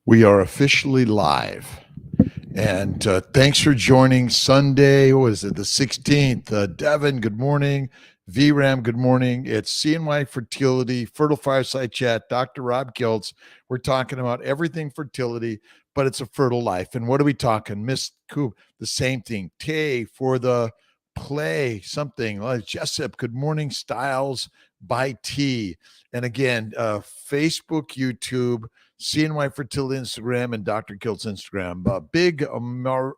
We are officially live. And thanks for joining Sunday. What is it, the 16th? Devin, good morning. VRAM, good morning. It's CNY Fertility, Fertile Fireside Chat, Dr. Rob Kiltz. We're talking about everything fertility, but it's a fertile life. And what are we talking? Miss Coop, the same thing. Tay for the play, something. Jessup, good morning. Styles by T. And again, Facebook, YouTube, CNY Fertility Instagram, and Dr.Kiltz Instagram. Big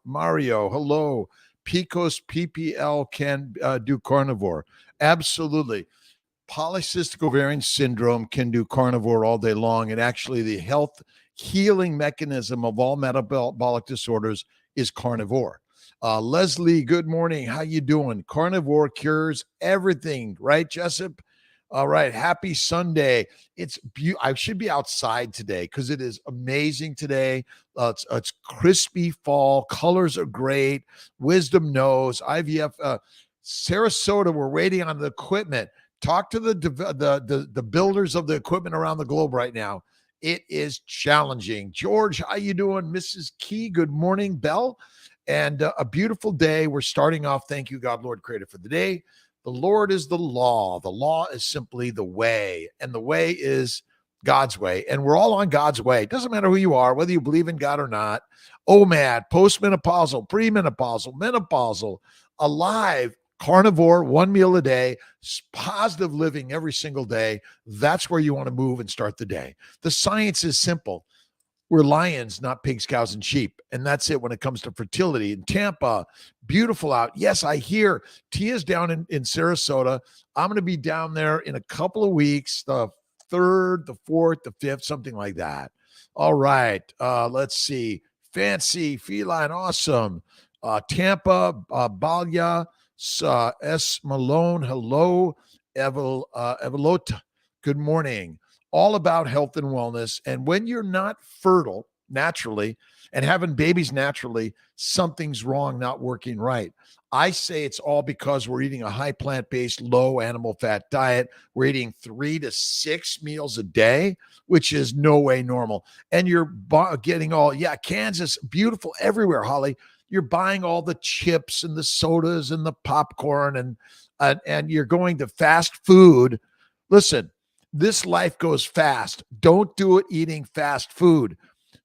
Mario, hello. Picos PPL can do carnivore. Absolutely. Polycystic ovarian syndrome can do carnivore all day long. And actually, the health healing mechanism of all metabolic disorders is carnivore. Leslie, good morning. How you doing? Carnivore cures everything, right, Jessup? All right. Happy Sunday. I should be outside today because it is amazing today. It's crispy fall. Colors are great. Wisdom knows. IVF. Sarasota, we're waiting on the equipment. Talk to the builders of the equipment around the globe right now. It is challenging. George, how you doing? Mrs. Key, good morning. Bell, and a beautiful day. We're starting off. Thank you, God, Lord, Creator, for the day. The Lord is the law. The law is simply the way, and the way is God's way. And we're all on God's way. It doesn't matter who you are, whether you believe in God or not. OMAD, postmenopausal, premenopausal, menopausal, alive, carnivore, one meal a day, positive living every single day. That's where you want to move and start the day. The science is simple. We're lions, not pigs, cows, and sheep. And that's it when it comes to fertility. In Tampa, beautiful out. Yes, I hear Tia's down in Sarasota. I'm going to be down there in a couple of weeks, the 3rd, the 4th, the 5th, something like that. All right. Let's see. Fancy, feline, awesome. Tampa, Balya, S. Malone, hello. Evelota, good morning. All about health and wellness. And when you're not fertile naturally and having babies naturally, something's wrong, not working right. I say it's all because we're eating a high plant-based, low animal fat diet. We're eating 3 to 6 meals a day, which is no way normal. And you're getting all, Kansas, beautiful everywhere, Holly. You're buying all the chips and the sodas and the popcorn and you're going to fast food. Listen, this life goes fast. Don't do it eating fast food.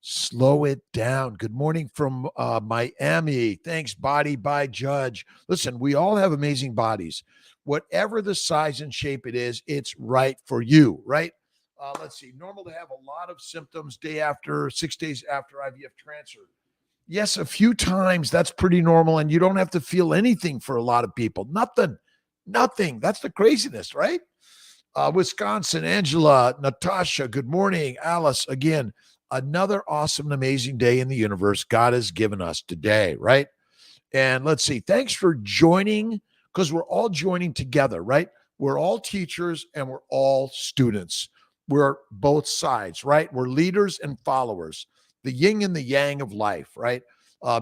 Slow it down. Good morning from Miami. Thanks, Body by Judge. Listen, we all have amazing bodies. Whatever the size and shape it is, it's right for you, right? Let's see. Normal to have a lot of symptoms 6 days after IVF transfer. Yes, a few times that's pretty normal, and you don't have to feel anything for a lot of people. Nothing. That's the craziness, right? Wisconsin, Angela, Natasha, good morning. Alice, again, another awesome and amazing day in the universe God has given us today, right? And let's see. Thanks for joining, because we're all joining together, right? We're all teachers and we're all students. We're both sides, right? We're leaders and followers, the yin and the yang of life, right?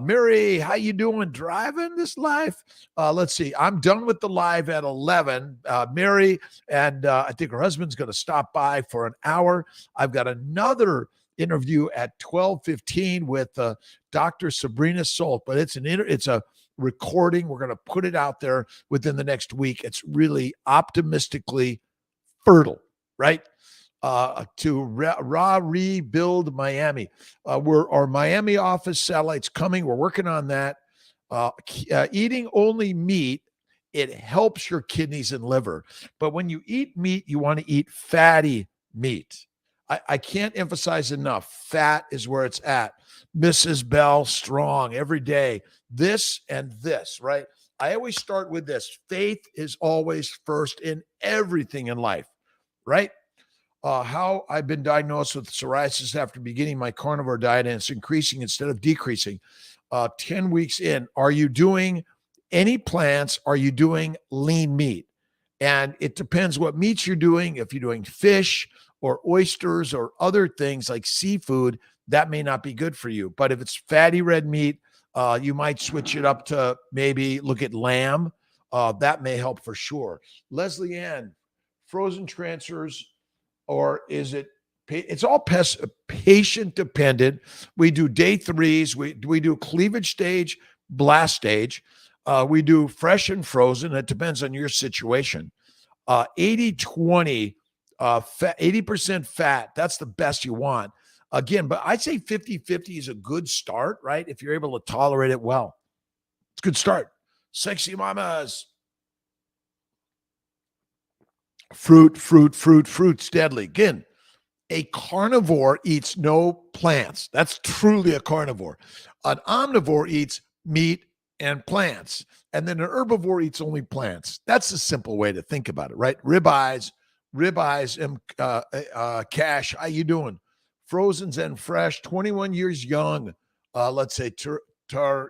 Mary, how you doing? Driving this life? Let's see. I'm done with the live at 11. Mary, and I think her husband's going to stop by for an hour. I've got another interview at 12:15 with Dr. Sabrina Solt, but it's a recording. We're going to put it out there within the next week. It's really optimistically fertile, right? To rebuild Miami. Our Miami office satellite's coming. We're working on that. Eating only meat, it helps your kidneys and liver. But when you eat meat, you want to eat fatty meat. I can't emphasize enough. Fat is where it's at. Mrs. Bell, strong every day. This and this, right? I always start with this. Faith is always first in everything in life, right? How I've been diagnosed with psoriasis after beginning my carnivore diet, and it's increasing instead of decreasing. 10 weeks in, are you doing any plants? Are you doing lean meat? And it depends what meats you're doing. If you're doing fish or oysters or other things like seafood, that may not be good for you. But if it's fatty red meat, you might switch it up to maybe look at lamb. That may help for sure. Leslie Ann, frozen transfers, or is it It's all patient dependent. We do day threes. We do cleavage stage, blast stage. We do fresh and frozen. It depends on your situation. 80-20, 80% fat. That's the best you want. Again, but I'd say 50-50 is a good start, right? If you're able to tolerate it well. It's a good start. Sexy mamas. Fruit's deadly. Again, a carnivore eats no plants. That's truly a carnivore. An omnivore eats meat and plants. And then an herbivore eats only plants. That's a simple way to think about it, right? Ribeyes, Cash, how you doing? Frozens and fresh, 21 years young. Let's say Tariq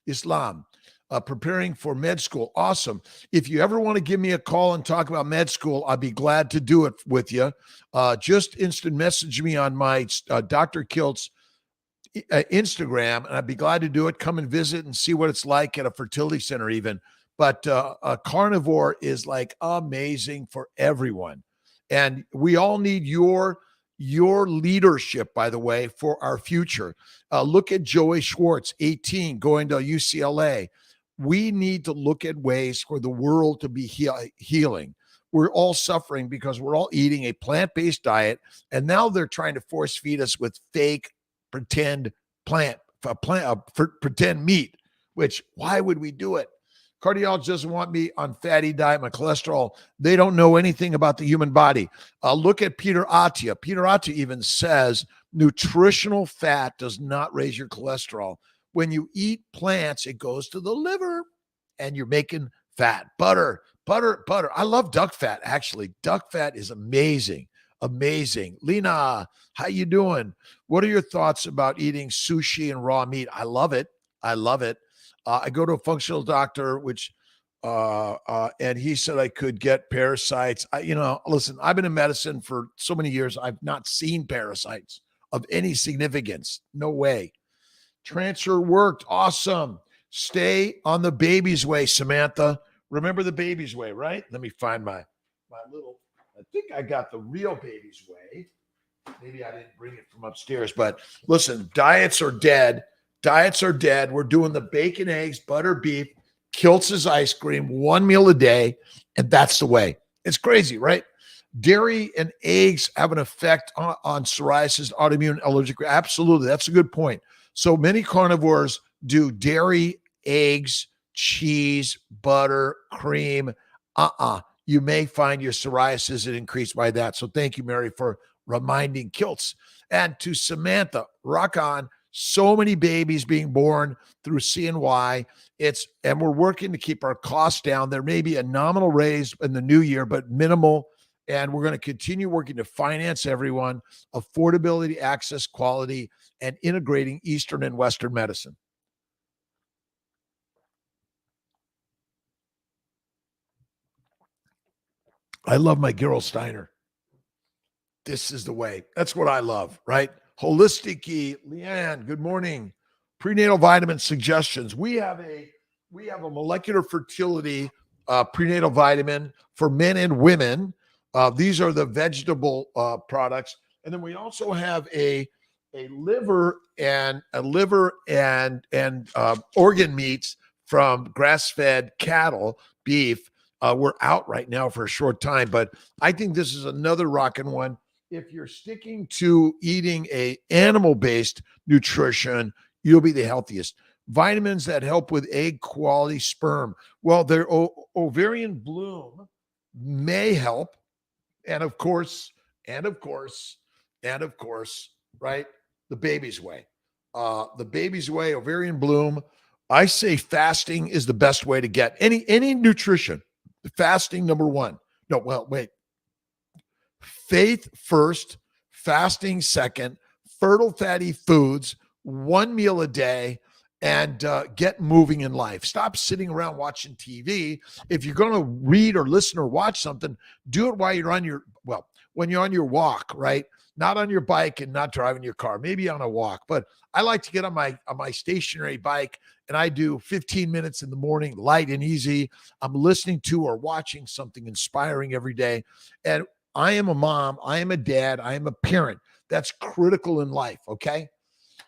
Islam. Preparing for med school. Awesome. If you ever want to give me a call and talk about med school, I'd be glad to do it with you. Just instant message me on my Dr.Kiltz Instagram, and I'd be glad to do it. Come and visit and see what it's like at a fertility center even. But a carnivore is like amazing for everyone. And we all need your leadership, by the way, for our future. Look at Joey Schwartz, 18, going to UCLA. We need to look at ways for the world to be healing. We're all suffering because we're all eating a plant-based diet, and now they're trying to force feed us with fake pretend pretend meat, which why would we do it? Cardiologist doesn't want me on fatty diet, my cholesterol. They don't know anything about the human body. Look at Peter Attia. Peter Attia even says nutritional fat does not raise your cholesterol. When you eat plants, it goes to the liver and you're making fat. Butter. I love duck fat, actually. Duck fat is amazing. Lena, how you doing? What are your thoughts about eating sushi and raw meat? I love it. I go to a functional doctor, and he said I could get parasites. Listen, I've been in medicine for so many years. I've not seen parasites of any significance. No way. Transfer worked. Awesome. Stay on the baby's way, Samantha. Remember the baby's way, right? Let me find my little, I think I got the real baby's way. Maybe I didn't bring it from upstairs, but listen, diets are dead. We're doing the bacon, eggs, butter, beef, Kiltz's ice cream, one meal a day, and that's the way. It's crazy, right? Dairy and eggs have an effect on psoriasis, autoimmune, allergic. Absolutely. That's a good point. So many carnivores do dairy, eggs, cheese, butter, cream. You may find your psoriasis is increased by that. So thank you, Mary, for reminding Kiltz. And to Samantha, rock on. So many babies being born through CNY. And we're working to keep our costs down. There may be a nominal raise in the new year, but minimal. And we're going to continue working to finance everyone, affordability, access, quality, and integrating Eastern and Western medicine. I love my Gerolsteiner. This is the way. That's what I love, right? Holistic-y. Leanne, good morning. Prenatal vitamin suggestions. We have a molecular fertility prenatal vitamin for men and women. These are the vegetable products. And then we also have a liver and organ meats from grass-fed cattle, beef. We're out right now for a short time, but I think this is another rockin' one. If you're sticking to eating a animal-based nutrition, you'll be the healthiest. Vitamins that help with egg quality sperm. Well, their ovarian bloom may help. And of course, right? The baby's way. Ovarian bloom. I say fasting is the best way to get any nutrition. Fasting, number one. No, well, wait. Faith first, fasting second, fertile fatty foods, one meal a day, and get moving in life. Stop sitting around watching TV. If you're going to read or listen or watch something, do it while you're on when you're on your walk, right? Not on your bike and not driving your car, maybe on a walk. But I like to get on my stationary bike, and I do 15 minutes in the morning, light and easy. I'm listening to or watching something inspiring every day. And I am a mom, I am a dad, I am a parent. That's critical in life, okay?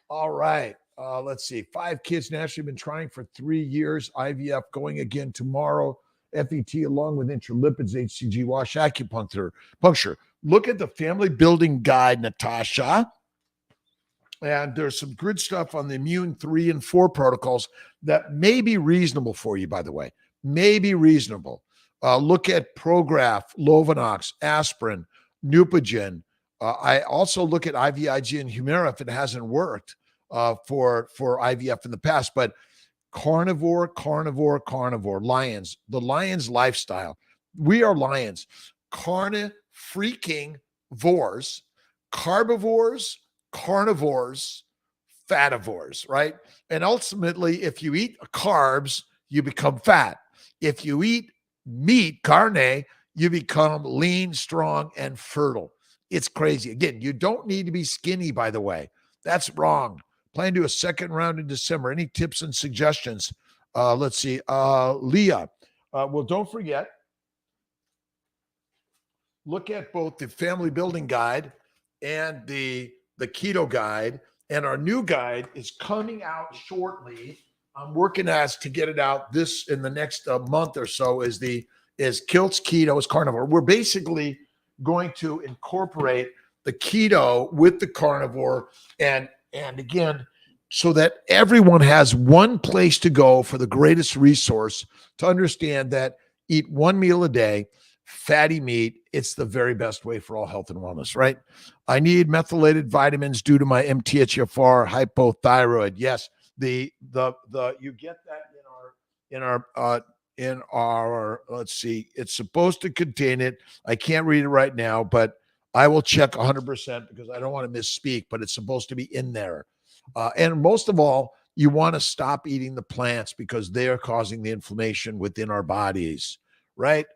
All right. Let's see. 5 kids nationally been trying for 3 years. IVF going again tomorrow. FET along with intralipids, HCG wash, acupuncture. Puncture. Look at the family building guide, Natasha. And there's some good stuff on the immune 3 and 4 protocols that may be reasonable for you, by the way. May be reasonable. Look at Prograf, Lovenox, aspirin, Neupogen. I also look at IVIG and Humira if it hasn't worked for IVF in the past. But carnivore, lions, the lions lifestyle. We are lions. Freaking vores, carbivores, carnivores, fativores, right? And ultimately, if you eat carbs, you become fat. If you eat meat, carne, you become lean, strong, and fertile. It's crazy. Again, you don't need to be skinny, by the way. That's wrong. Plan to do a second round in December. Any tips and suggestions? Let's see. Leah. Well, don't forget, look at both the family building guide and the keto guide. And our new guide is coming out shortly. I'm working to get it out this in the next month or so. Is Kiltz Keto is Carnivore. We're basically going to incorporate the keto with the carnivore, and again, so that everyone has one place to go for the greatest resource to understand that eat one meal a day, fatty meat. It's the very best way for all health and wellness, right? I need methylated vitamins due to my MTHFR hypothyroid. Yes, the you get that in our let's see, it's supposed to contain it. I can't read it right now, but I will check 100% because I don't want to misspeak, but it's supposed to be in there. And most of all, you want to stop eating the plants because they are causing the inflammation within our bodies, right?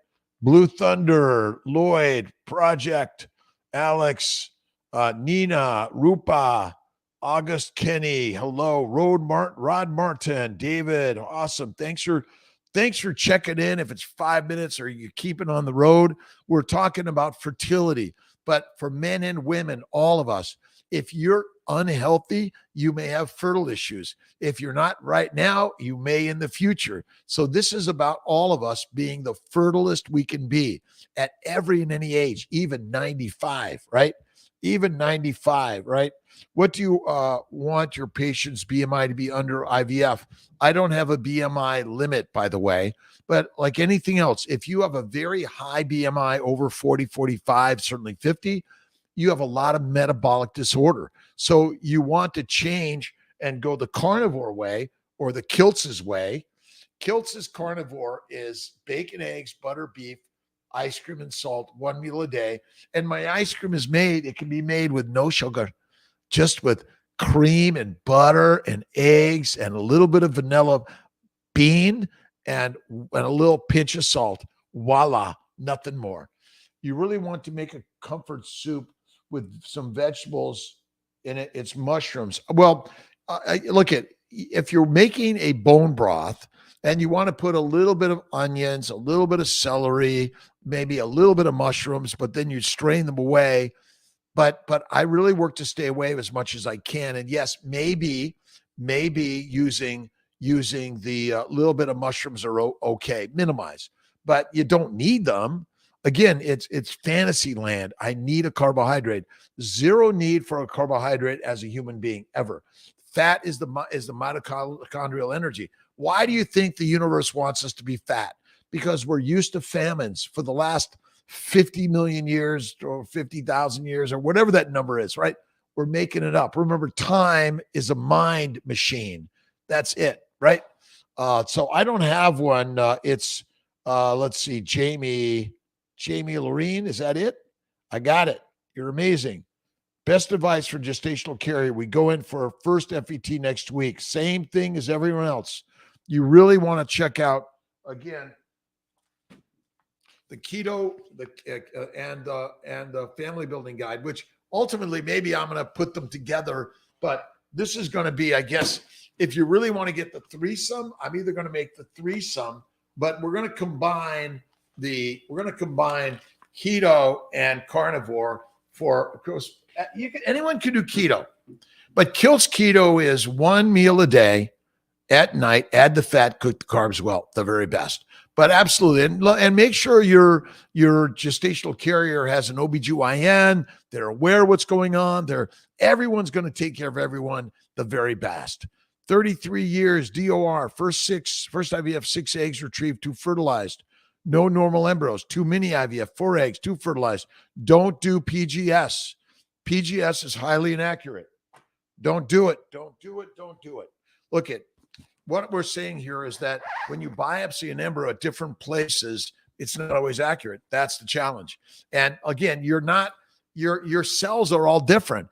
Blue Thunder, Lloyd, Project, Alex, Nina, Rupa, August Kenny, hello, Rod Martin, David, awesome. Thanks for checking in. If it's 5 minutes or you keep it on the road, we're talking about fertility. But for men and women, all of us, if you're unhealthy, you may have fertile issues. If you're not right now, you may in the future. So this is about all of us being the fertilest we can be at every and any age, even 95, right? Even 95, right? What do you want your patient's BMI to be under IVF? I don't have a BMI limit, by the way, but like anything else, if you have a very high BMI over 40, 45, certainly 50, you have a lot of metabolic disorder. So you want to change and go the carnivore way or the Kiltz's way. Kiltz's carnivore is bacon, eggs, butter, beef, ice cream, and salt, one meal a day. And my ice cream it can be made with no sugar, just with cream and butter and eggs and a little bit of vanilla bean and a little pinch of salt. Voila, nothing more. You really want to make a comfort soup with some vegetables in it. It's mushrooms. Well, look at, if you're making a bone broth and you want to put a little bit of onions, a little bit of celery, maybe a little bit of mushrooms, but then you strain them away. But I really work to stay away as much as I can. And yes, maybe using the little bit of mushrooms are okay, minimize, but you don't need them. Again, it's fantasy land. I need a carbohydrate. Zero need for a carbohydrate as a human being ever. Fat is the mitochondrial energy. Why do you think the universe wants us to be fat? Because we're used to famines for the last 50 million years or 50,000 years or whatever that number is, right? We're making it up. Remember, time is a mind machine. That's it, right? So I don't have one. It's let's see, Jamie Lorene, is that it? I got it. You're amazing. Best advice for gestational carrier. We go in for our first FET next week. Same thing as everyone else. You really want to check out, again, the keto and the family building guide, which ultimately maybe I'm going to put them together. But this is going to be, I guess, if you really want to get the threesome, I'm either going to make the threesome, but we're going to combine keto and carnivore for, of course, anyone can do keto, but Kiltz keto is one meal a day at night, add the fat, cook the carbs well, the very best. But absolutely, and make sure your gestational carrier has an OBGYN. They're aware of what's going on. Everyone's going to take care of everyone the very best. 33 years, DOR, first IVF, 6 eggs retrieved, 2 fertilized. No normal embryos, 2 mini IVF, 4 eggs, 2 fertilized. Don't do PGS. PGS is highly inaccurate. Don't do it. Don't do it. Don't do it. Look at what we're saying here is that when you biopsy an embryo at different places, it's not always accurate. That's the challenge. And again, your cells are all different.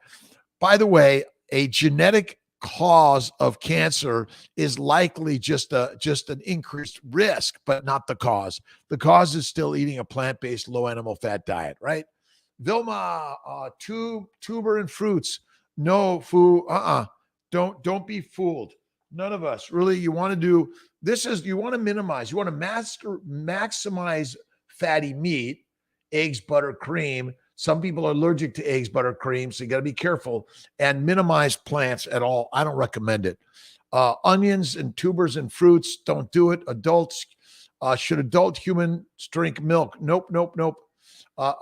By the way, a genetic cause of cancer is likely just an increased risk, but not the cause. The cause is still eating a plant-based, low animal fat diet, right? Vilma, tuber and fruits, no food. Don't be fooled. None of us really. You want to do this is you want to minimize. You want to maximize fatty meat, eggs, butter, cream. Some people are allergic to eggs, butter, cream, so you got to be careful and minimize plants at all. I don't recommend it. Onions and tubers and fruits, don't do it. Adults, should adult humans drink milk? Nope.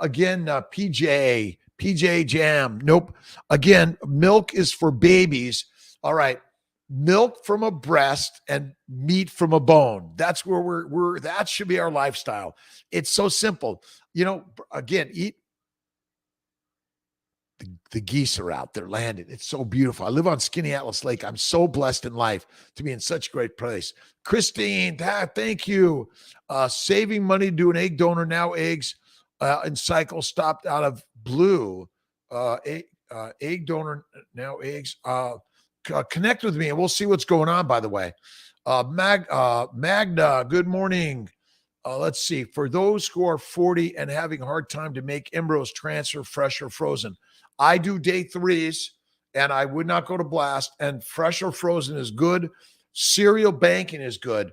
Again, PJ jam. Nope. Again, milk is for babies. All right. Milk from a breast and meat from a bone. That's where that should be our lifestyle. It's so simple. Again, eat. The geese are out there landing. It's so beautiful. I live on Skinny Atlas Lake. I'm so blessed in life to be in such a great place. Christine, thank you. Saving money to do an egg donor. Now eggs and cycle stopped out of blue. Egg donor, now eggs. Connect with me and we'll see what's going on, by the way. Magna, good morning. Let's see. For those who are 40 and having a hard time to make embryos transfer fresh or frozen, I do day 3s and I would not go to blast, and fresh or frozen is good. Cereal banking is good.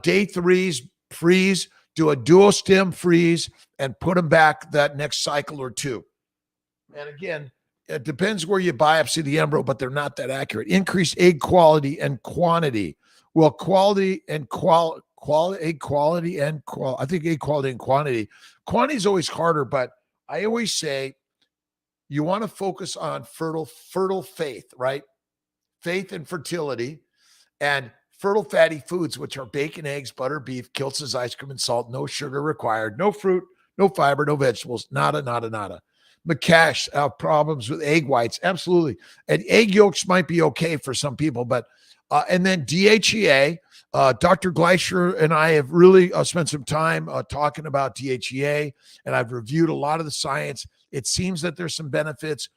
Day 3s, freeze, do a dual stem freeze and put them back that next cycle or 2. And again, it depends where you biopsy the embryo, but they're not that accurate. Increase egg quality and quantity. Well, quality and egg quality and I think egg quality and quantity. Quantity is always harder, but I always say you want to focus on fertile faith, right? Faith and fertility, and fertile fatty foods, which are bacon, eggs, butter, beef, Kiltz's ice cream and salt, no sugar required, no fruit, no fiber, no vegetables, nada. McCash, problems with egg whites, absolutely. And egg yolks might be okay for some people, but and then DHEA. Dr. Gleicher and I have really spent some time talking about DHEA, and I've reviewed a lot of the science. It seems that there's some benefits.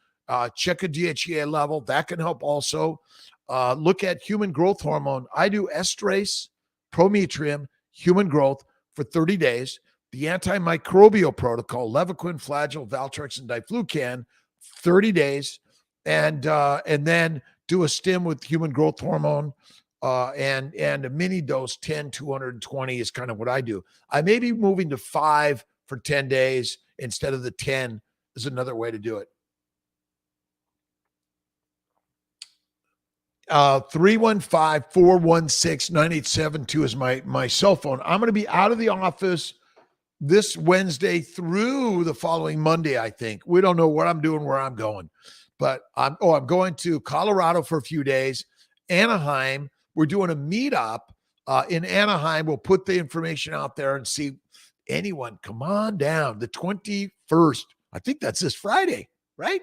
Check a DHEA level. That can help also. Look at human growth hormone. I do estrase, prometrium, human growth for 30 days. The antimicrobial protocol, Levaquin, Flagyl, Valtrex, and Diflucan, 30 days. And then do a stim with human growth hormone. And a mini dose, 10, 220 is kind of what I do. I may be moving to 5 for 10 days instead of the 10 is another way to do it. 315-416-9872 is my cell phone. I'm going to be out of the office this Wednesday through the following Monday, I think. We don't know what I'm doing, where I'm going. But I'm going to Colorado for a few days, Anaheim. We're doing a meetup in Anaheim. We'll put the information out there and see anyone. Come on down. The 21st. I think that's this Friday, right?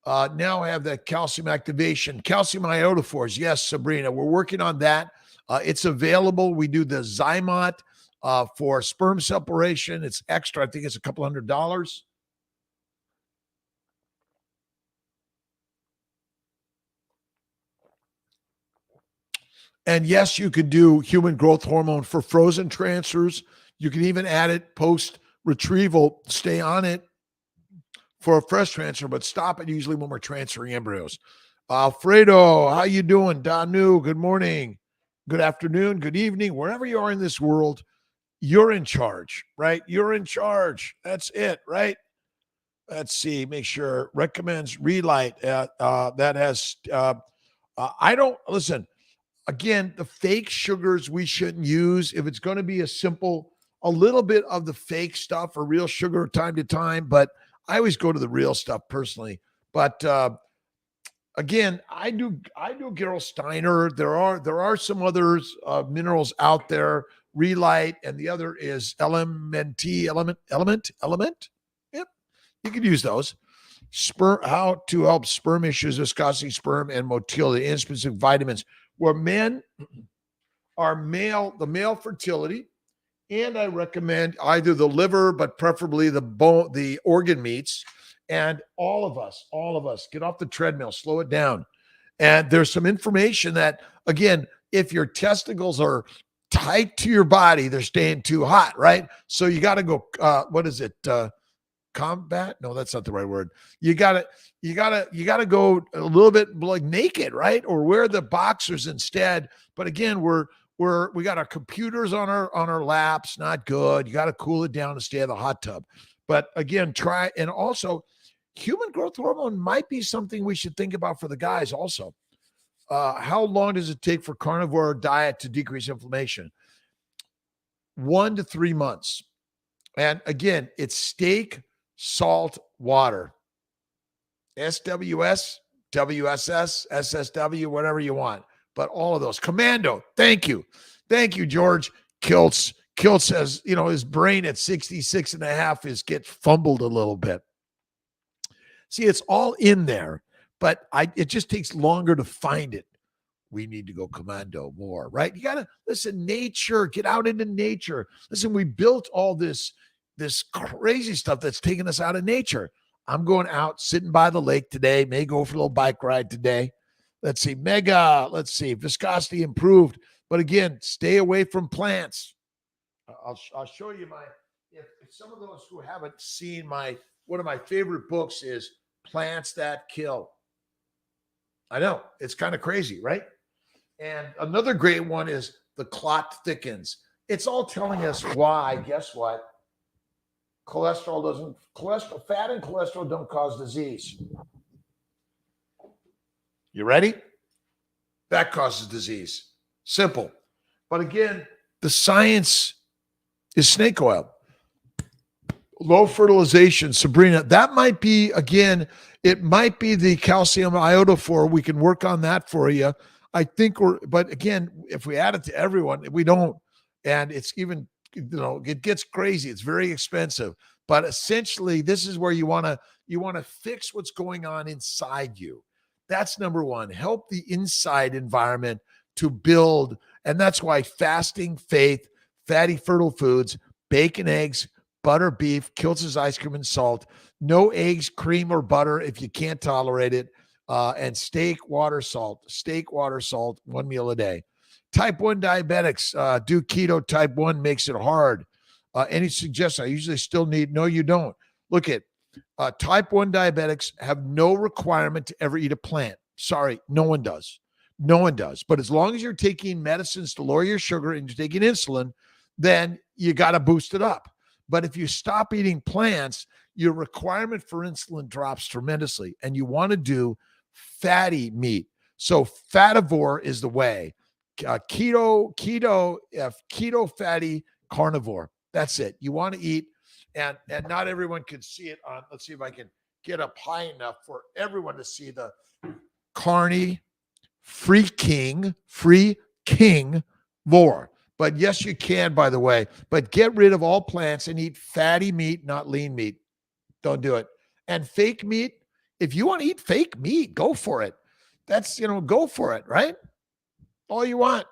Now I have that calcium activation. Calcium iodophores. Yes, Sabrina. We're working on that. It's available. We do the Zymot for sperm separation. It's extra. I think it's $200. And yes, you could do human growth hormone for frozen transfers. You can even add it post retrieval, stay on it for a fresh transfer, but stop it usually when we're transferring embryos. Alfredo, how you doing? Danu, good morning, good afternoon, good evening, wherever you are in this world, you're in charge, right? You're in charge. That's it, right? Let's see, make sure, recommends Relight. That has, I don't, listen, again, the fake sugars we shouldn't use. If it's going to be a little bit of the fake stuff or real sugar time to time, but I always go to the real stuff personally. But again, I do Gerolsteiner. There are some others minerals out there, Relight, and the other is element. Yep, you can use those. Sperm, how to help sperm issues, viscosity, sperm, and motility, and specific vitamins. Where men are the male fertility, and I recommend either the liver, but preferably the bone, the organ meats. And all of us, get off the treadmill, slow it down. And there's some information that, again, if your testicles are tight to your body, they're staying too hot, right? So you got to go, what is it? Combat? No, that's not the right word. You gotta go a little bit like naked, right? Or wear the boxers instead. But again, we got our computers on our laps, not good. You got to cool it down and stay in the hot tub. But again, try, and also human growth hormone might be something we should think about for the guys also. How long does it take for carnivore diet to decrease inflammation? 1 to 3 months. And again, it's steak, salt, water. SWS, WSS, SSW, whatever you want. But all of those. Commando, thank you. Thank you, George. Kiltz says, his brain at 66 and a half gets fumbled a little bit. See, it's all in there, but it just takes longer to find it. We need to go commando more, right? You got to listen, nature, get out into nature. Listen, we built all this crazy stuff that's taking us out of nature. I'm going out, sitting by the lake today, may go for a little bike ride today. Let's see, viscosity improved. But again, stay away from plants. I'll show you if some of those who haven't seen one of my favorite books is Plants That Kill. I know, it's kind of crazy, right? And another great one is The Clot Thickens. It's all telling us why, guess what? Fat and cholesterol don't cause disease. You ready? That causes disease. Simple. But again, the science is snake oil. Low fertilization, Sabrina. That might be, again, it might be the calcium iodophore. We can work on that for you. I think but again, if we add it to everyone, we don't. And it's even, it gets crazy. It's very expensive. But essentially, this is where you want to fix what's going on inside you. That's number one. Help the inside environment to build. And that's why fasting, faith, fatty, fertile foods, bacon, eggs, butter, beef, Kiltz's ice cream and salt, no eggs, cream, or butter if you can't tolerate it, and steak, water, salt, 1 meal a day. Type 1 diabetics do keto. Type 1 makes it hard. Any suggestion? I usually still need, no, you don't. Look at type 1 diabetics have no requirement to ever eat a plant. Sorry, no one does. No one does. But as long as you're taking medicines to lower your sugar and you're taking insulin, then you got to boost it up. But if you stop eating plants, your requirement for insulin drops tremendously, and you want to do fatty meat. So fativore is the way. Keto fatty carnivore. That's it. You want to eat, and not everyone can see it on. Let's see if I can get up high enough for everyone to see the carny free king vor. But yes, you can, by the way. But get rid of all plants and eat fatty meat, not lean meat. Don't do it. And fake meat, if you want to eat fake meat, go for it. That's, go for it, right? All you want.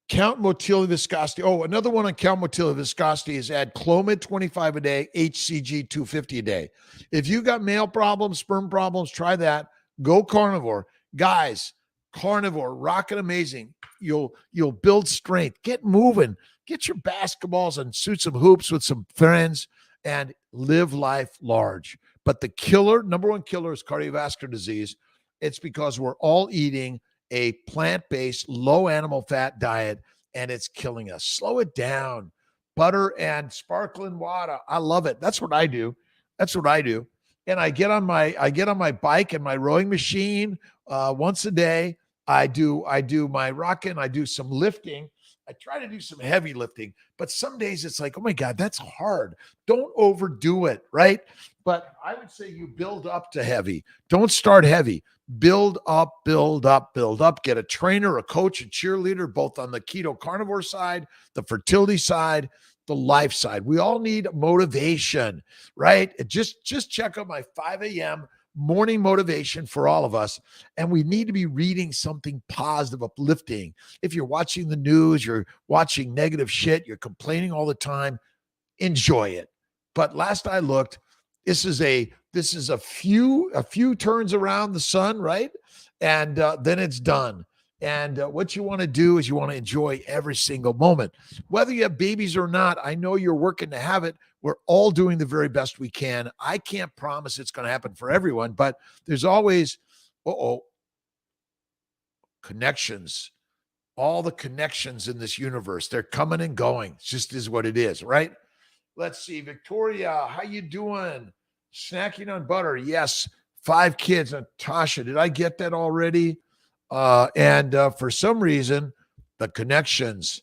Count motility viscosity. Oh, another one on count motility viscosity is add Clomid 25 a day, HCG 250 a day. If you got male problems, sperm problems, try that. Go carnivore. Guys, carnivore, rocking amazing. You'll build strength, get moving, get your basketballs and shoot some hoops with some friends and live life large. But the killer, number one killer is cardiovascular disease. It's because we're all eating a plant-based, low animal fat diet, and it's killing us. Slow it down. Butter and sparkling water. I love it. That's what I do. That's what I do. And I get on my bike and my rowing machine once a day. I do my rocking. I do some lifting. I try to do some heavy lifting, but some days it's like, oh my God, that's hard. Don't overdo it, right? But I would say you build up to heavy. Don't start heavy. Build up, build up, build up. Get a trainer, a coach, a cheerleader, both on the keto carnivore side, the fertility side, the life side. We all need motivation, right? Just check out my 5 a.m. morning motivation for all of us. And we need to be reading something positive, uplifting. If you're watching the news, you're watching negative shit, you're complaining all the time, enjoy it. But last I looked, this is a few turns around the sun, right? And then it's done. And what you want to do is you want to enjoy every single moment. Whether you have babies or not, I know you're working to have it. We're all doing the very best we can. I can't promise it's going to happen for everyone, but there's always, connections. All the connections in this universe, they're coming and going. It just is what it is, right? Let's see. Victoria, how you doing? Snacking on butter. Yes. 5 kids. Natasha, did I get that already? And for some reason, the connections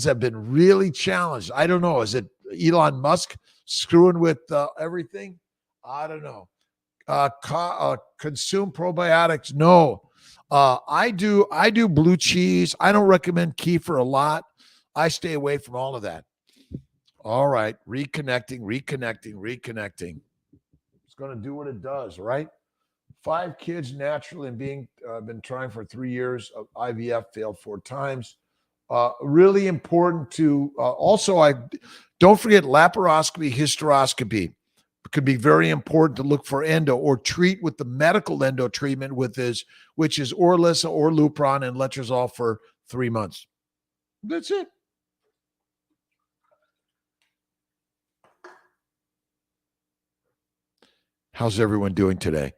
have been really challenged. I don't know. Is it Elon Musk screwing with everything? I don't know. Consume probiotics. No. I do blue cheese. I don't recommend kefir a lot. I stay away from all of that. All right. Reconnecting. It's going to do what it does, right? 5 kids naturally and being been trying for 3 years. IVF failed 4 times. Really important to also, I don't forget laparoscopy, hysteroscopy. It could be very important to look for endo or treat with the medical endo treatment which is Orlissa or Lupron and letrozole for 3 months. That's it. How's everyone doing today?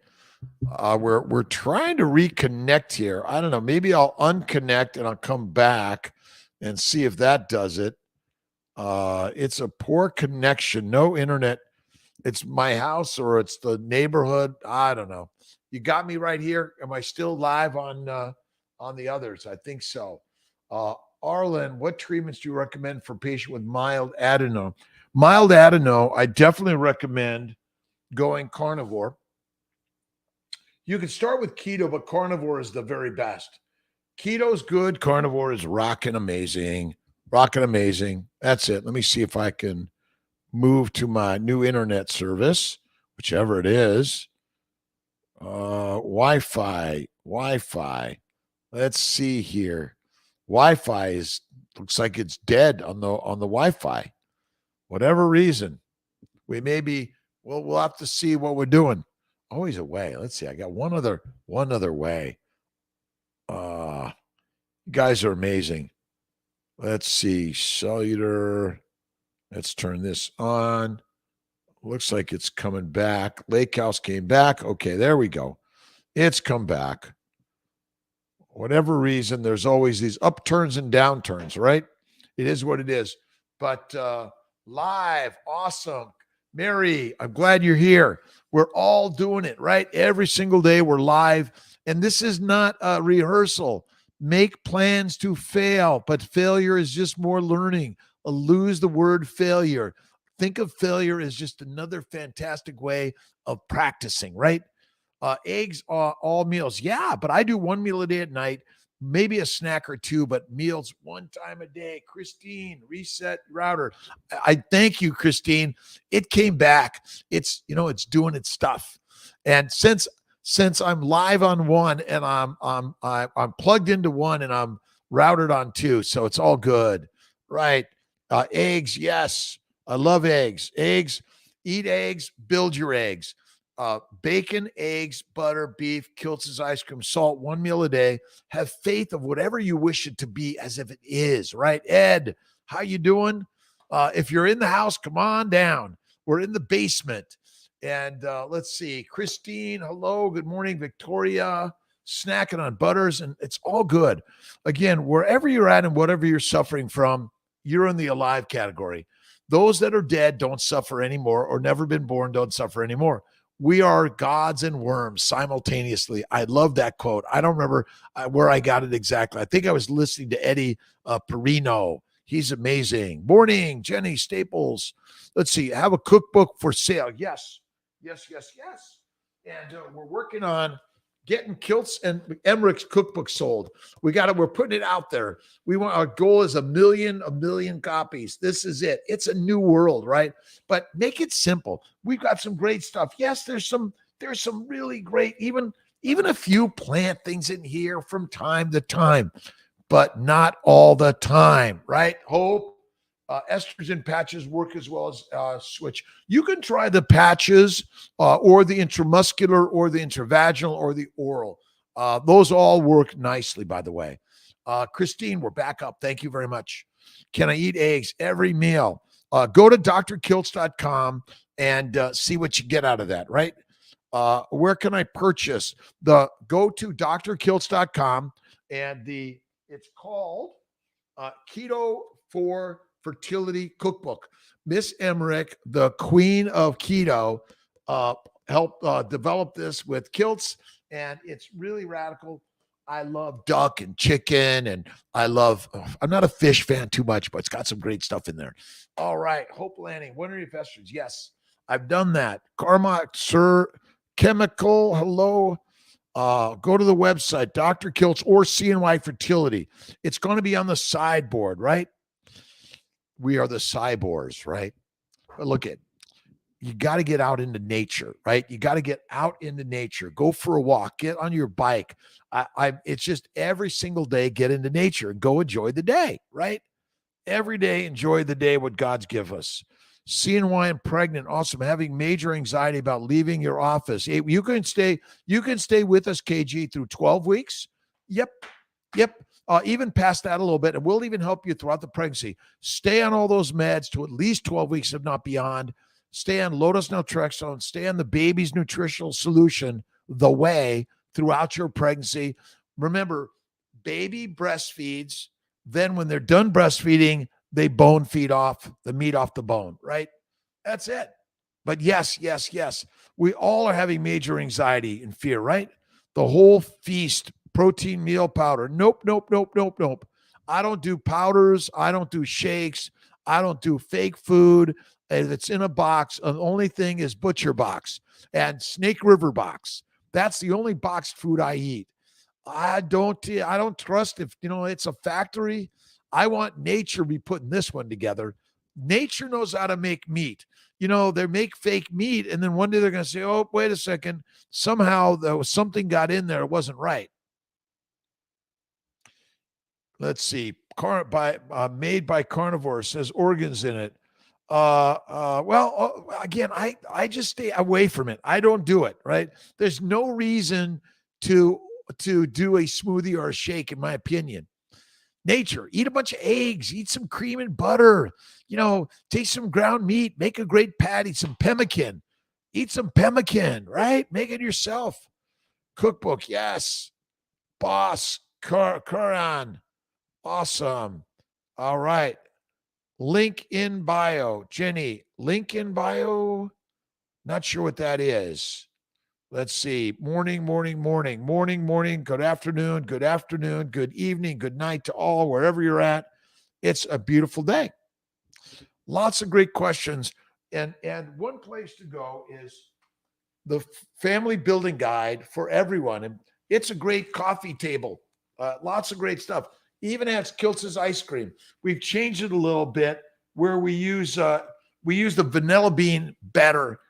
We're trying to reconnect here. I don't know. Maybe I'll unconnect and I'll come back and see if that does it. It's a poor connection. No internet. It's my house or it's the neighborhood. I don't know. You got me right here. Am I still live on the others? I think so. Arlen, what treatments do you recommend for patient with mild adeno? Mild adeno, I definitely recommend going carnivore. You can start with keto, but carnivore is the very best. Keto is good. Carnivore is rocking amazing. That's it. Let me see if I can move to my new internet service, whichever it is. Wi-Fi. Let's see here. Wi-Fi looks like it's dead on the Wi-Fi. Whatever reason. We'll have to see what we're doing. Always a way. Let's see. I got one other way. You guys are amazing. Let's see. Cellular. Let's turn this on. Looks like it's coming back. Lake House came back. Okay, there we go. It's come back. Whatever reason, there's always these upturns and downturns, right? It is what it is. But live, awesome. Mary, I'm glad you're here. We're all doing it, right? Every single day we're live. And this is not a rehearsal. Make plans to fail, but failure is just more learning. Lose the word failure. Think of failure as just another fantastic way of practicing, right? Eggs are all meals. Yeah, but I do 1 meal a day at night, maybe a snack or 2, but meals 1 time a day. Christine, reset router. I thank you, Christine. It came back. It's doing its stuff. And since I'm live on one and I'm plugged into one and I'm routed on 2, so it's all good, right? Eggs, yes. I love eggs. Eat eggs, build your eggs. bacon, eggs, butter, beef, Kiltz's ice cream, salt, one meal a day. Have faith of whatever you wish it to be as if it is, right? Ed, how you doing? If you're in the house, come on down. We're in the basement. And let's see. Christine, hello. Good morning. Victoria, snacking on butters, and it's all good. Again, wherever you're at and whatever you're suffering from, you're in the alive category. Those that are dead don't suffer anymore, or never been born don't suffer anymore. We are gods and worms simultaneously. I love that quote. I don't remember where I got it exactly. I think I was listening to Eddie Perino. He's amazing. Morning, Jenny Staples. Let's see. Have a cookbook for sale. Yes. And we're working on getting Kiltz and Emmerich's cookbook sold. We're putting it out there. Our goal is a million copies. This is it. It's a new world, right? But make it simple. We've got some great stuff. Yes, there's some really great, even a few plant things in here from time to time, but not all the time, right? Hope. Estrogen patches work as well as switch. You can try the patches or the intramuscular or the intravaginal or the oral. Those all work nicely, by the way. Christine, we're back up. Thank you very much. Can I eat eggs every meal? Go to drkiltz.com and see what you get out of that, right? Where can I purchase? Go to drkiltz.com and it's called Keto for Fertility Cookbook. Miss Emmerich, the queen of keto, helped develop this with Kiltz, and it's really radical. I love duck and chicken, and I'm not a fish fan too much, but it's got some great stuff in there. All right, Hope Lanning, when are your investors? Yes, I've done that. Carmack, Sir Chemical, hello. Go to the website, Dr. Kiltz or CNY Fertility. It's going to be on the sideboard, right? We are the cyborgs, right? But look you got to get out into nature, right? You got to get out into nature. Go for a walk. Get on your bike. It's just every single day, get into nature and go enjoy the day, right? Every day, enjoy the day, what God's give us. CNY and pregnant, awesome. Having major anxiety about leaving your office. Hey, you can stay with us, KG, through 12 weeks. Yep. Even past that a little bit, and we'll even help you throughout the pregnancy. Stay on all those meds to at least 12 weeks, if not beyond. Stay on low-dose naltrexone. Stay on the baby's nutritional solution, the way, throughout your pregnancy. Remember, baby breastfeeds. Then when they're done breastfeeding, they bone feed off the meat off the bone, right? That's it. But yes. We all are having major anxiety and fear, right? The whole feast, protein meal powder. Nope. I don't do powders. I don't do shakes. I don't do fake food. If it's in a box, the only thing is Butcher Box and Snake River Box. That's the only boxed food I eat. I don't trust if, it's a factory. I want nature to be putting this one together. Nature knows how to make meat. They make fake meat, and then one day they're going to say, oh, wait a second. Somehow something got in there. It wasn't right. Let's see. Made by carnivores, says organs in it. Again, I just stay away from it. I don't do it, right? There's no reason to do a smoothie or a shake, in my opinion. Nature, eat a bunch of eggs, eat some cream and butter, take some ground meat, make a great patty, some pemmican, eat some pemmican, right? Make it yourself. Cookbook, yes. Boss, Quran, awesome. All right. Link in bio, Jenny, link in bio. Not sure what that is. Let's see. Morning. Good afternoon. Good evening. Good night to all, wherever you're at. It's a beautiful day. Lots of great questions. And one place to go is the Family Building Guide for everyone. And it's a great coffee table. Lots of great stuff. Even has Kiltz's ice cream. We've changed it a little bit where we use the vanilla bean better.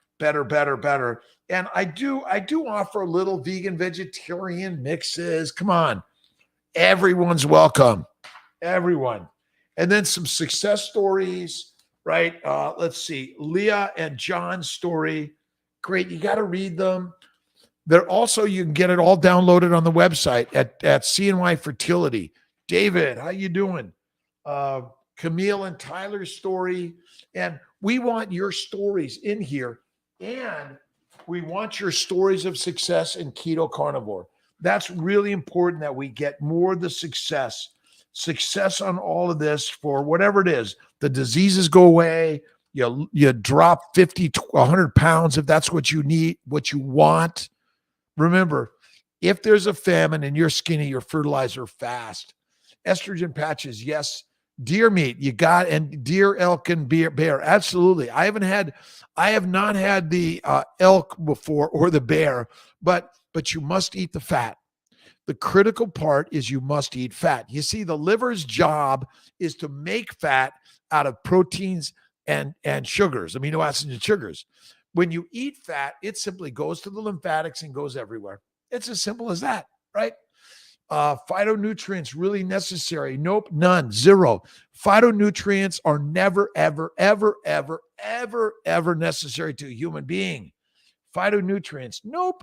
And I do offer a little vegan vegetarian mixes. Come on. Everyone's welcome. Everyone. And then some success stories, right? Let's see. Leah and John's story. Great. You got to read them. They're also, you can get it all downloaded on the website at CNY Fertility. David, how you doing? Camille and Tyler's story. And we want your stories in here. And we want your stories of success in keto carnivore. That's really important that we get more of the success on all of this for whatever it is. The diseases go away. You drop 50 to 100 pounds if that's what you need, what you want. Remember, if there's a famine and you're skinny, your fertilizer fast. Estrogen patches, yes. Deer meat, you got, and deer, elk, and bear. Absolutely. I have not had the elk before or the bear, but you must eat the fat. The critical part is you must eat fat. You see, the liver's job is to make fat out of proteins and sugars, amino acids and sugars. When you eat fat, it simply goes to the lymphatics and goes everywhere. It's as simple as that, right? Phytonutrients really necessary? Nope, none, zero. Phytonutrients are never, ever, ever, ever, ever, ever necessary to a human being. Phytonutrients, nope.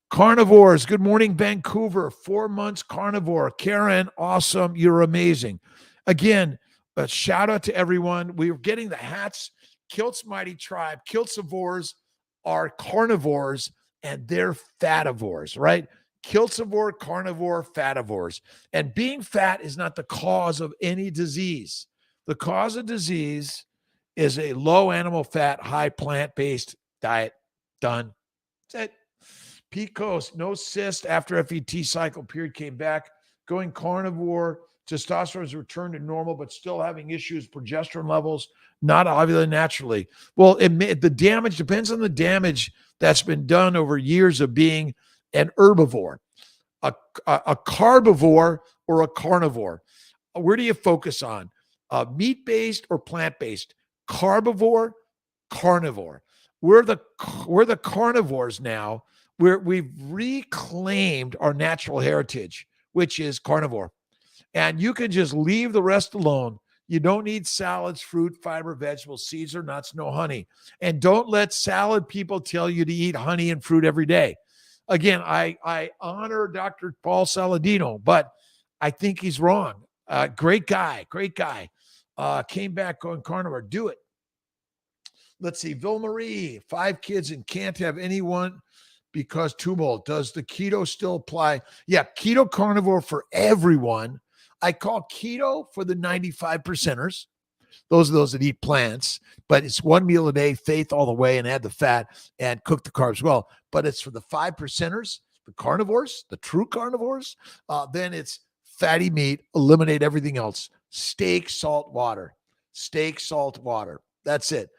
Carnivores, good morning, Vancouver. 4 months carnivore. Karen, awesome. You're amazing. Again, a shout out to everyone. We are getting the hats. Kiltz Mighty Tribe. Kiltzivores are carnivores and they're fativores, right? Kiltzivore, carnivore, fativores. And being fat is not the cause of any disease. The cause of disease is a low animal fat, high plant-based diet. Done. That's it. Pete Coast, no cyst after FET cycle period came back. Going carnivore, testosterone has returned to normal, but still having issues, progesterone levels, not ovulating naturally. Well, the damage depends on the damage that's been done over years of being an herbivore, a carbivore, or a carnivore. Where do you focus on? Meat-based or plant-based? Carbivore, carnivore. We're the carnivores now. We've reclaimed our natural heritage, which is carnivore. And you can just leave the rest alone. You don't need salads, fruit, fiber, vegetables, seeds, or nuts, no honey. And don't let salad people tell you to eat honey and fruit every day. Again, I honor Dr. Paul Saladino, but I think he's wrong. Great guy. Came back on carnivore. Do it. Let's see. Ville-Marie, 5 kids and can't have anyone because tumult. Does the keto still apply? Yeah, keto carnivore for everyone. I call keto for the 95%ers. Those are those that eat plants, but it's one meal a day, faith all the way, and add the fat and cook the carbs well. But it's for the 5%ers, the carnivores, the true carnivores. Then it's fatty meat, eliminate everything else. Steak, salt, water. Steak, salt, water. That's it.